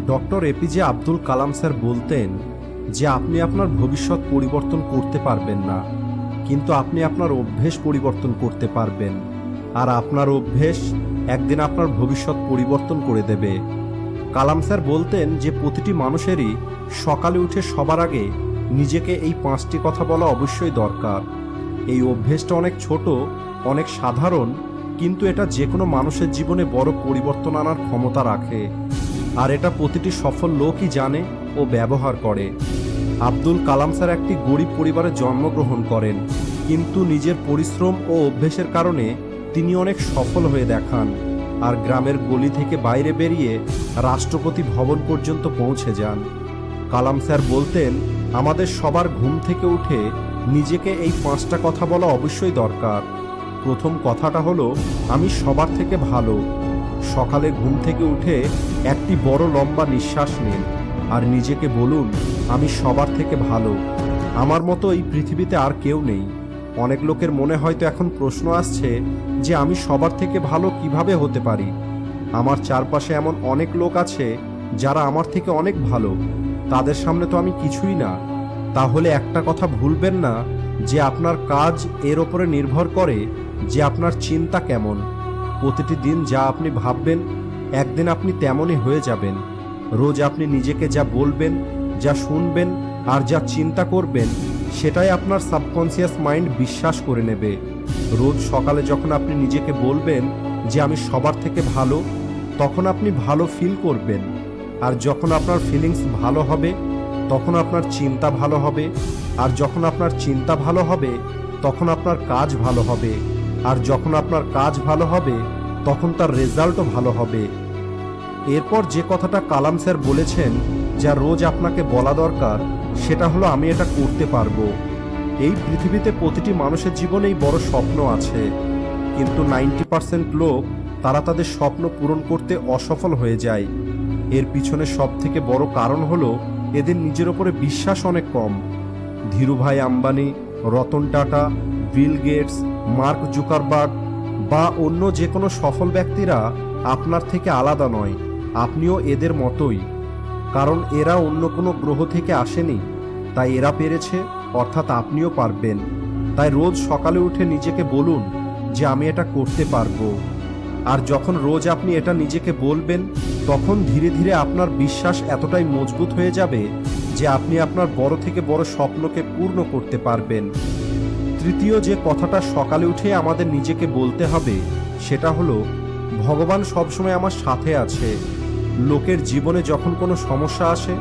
Doctor APJ Abdul Kalam sir বলতেন যে আপনি আপনার ভবিষ্যৎ পরিবর্তন করতে পারবেন না, কিন্তু আপনি আপনার অভ্যেস পরিবর্তন করতে পারবেন। আর আপনার অভ্যেস একদিন আপনার ভবিষ্যৎ পরিবর্তন করে দেবে। কালাম স্যার বলতেন যে প্রতিটি মানুষেরই সকালে উঠে সবার আগে নিজেকে এই 5টি কথা বলা অবশ্যই দরকার। এই অভ্যেসটা অনেক ছোট, অনেক সাধারণ, কিন্তু এটা যে কোনো মানুষের জীবনে বড় পরিবর্তন আনার ক্ষমতা রাখে। আর এটা প্রতিটি সফল লোকই জানে ও ব্যবহার করে। আব্দুল কালাম স্যার একটি গরিব পরিবারে জন্মগ্রহণ করেন, কিন্তু নিজের পরিশ্রম ও অভ্যেসের কারণে তিনি অনেক সফল হয়ে দেখান। আর গ্রামের গলি থেকে বাইরে বেরিয়ে রাষ্ট্রপতি ভবন পর্যন্ত পৌঁছে যান। কালাম স্যার বলতেন, আমাদের সবার ঘুম থেকে উঠে নিজেকে এই 5টা কথা বলা অবশ্যই দরকার। প্রথম কথাটা হলো, আমি সবার থেকে ভালো। সকালে ঘুম থেকে উঠে একটি বড় লম্বা নিঃশ্বাস নিন আর নিজেকে বলুন, আমি সবার থেকে ভালো। আমার মতো এই পৃথিবীতে আর কেউ নেই। অনেক লোকের মনে হয়তো এখন প্রশ্ন আসছে যে আমি সবার থেকে ভালো কিভাবে হতে পারি। আমার চারপাশে এমন অনেক লোক আছে যারা আমার থেকে অনেক ভালো, তাদের সামনে তো আমি কিছুই না। তাহলে একটা কথা ভুলবেন না যে আপনার কাজ এর ওপরে নির্ভর করে যে আপনার চিন্তা কেমন। প্রতিটি দিন যা আপনি ভাববেন, একদিন আপনি তেমনই হয়ে যাবেন। রোজ আপনি নিজেকে যা বলবেন, যা শুনবেন আর যা চিন্তা করবেন, সেটাই আপনার সাবকনসিয়াস মাইন্ড বিশ্বাস করে নেবে। রোজ সকালে যখন আপনি নিজেকে বলবেন যে আমি সবার থেকে ভালো, তখন আপনি ভালো ফিল করবেন। আর যখন আপনার ফিলিংস ভালো হবে, তখন আপনার চিন্তা ভালো হবে। আর যখন আপনার চিন্তা ভালো হবে, তখন আপনার কাজ ভালো হবে। আর যখন আপনার কাজ ভালো হবে, তখন তার রেজাল্টও ভালো হবে। এরপর যে কথাটা কালাম স্যার বলেছেন, যা রোজ আপনাকে বলা দরকার, সেটা হলো, আমি এটা করতে পারবো। এই পৃথিবীতে প্রতিটি মানুষের জীবনেই বড় স্বপ্ন আছে, কিন্তু 90% লোক তারা তাদের স্বপ্ন পূরণ করতে অসফল হয়ে যায়। এর পিছনে সবথেকে বড় কারণ হলো এদের নিজের ওপরে বিশ্বাস অনেক কম। Dhirubhai Ambani, Ratan Tata, Bill Gates, Mark Zuckerberg বা অন্য যে কোনো সফল ব্যক্তিরা আপনার থেকে আলাদা নয়। আপনিও এদের মতোই, কারণ এরা অন্য কোনো গ্রহ থেকে আসেনি। তাই এরা পেরেছে, অর্থাৎ আপনিও পারবেন। তাই রোজ সকালে উঠে নিজেকে বলুন যে আমি এটা করতে পারবো। আর যখন রোজ আপনি এটা নিজেকে বলবেন, তখন ধীরে ধীরে আপনার বিশ্বাস এতটাই মজবুত হয়ে যাবে যে আপনি আপনার বড় থেকে বড় স্বপ্নকে পূর্ণ করতে পারবেন। তৃতীয় যে কথাটা সকালে উঠে আমাদের নিজেকে বলতে হবে, সেটা হলো, ভগবান সবসময় আমার সাথে আছে। লোকের জীবনে যখন কোনো সমস্যা আসে,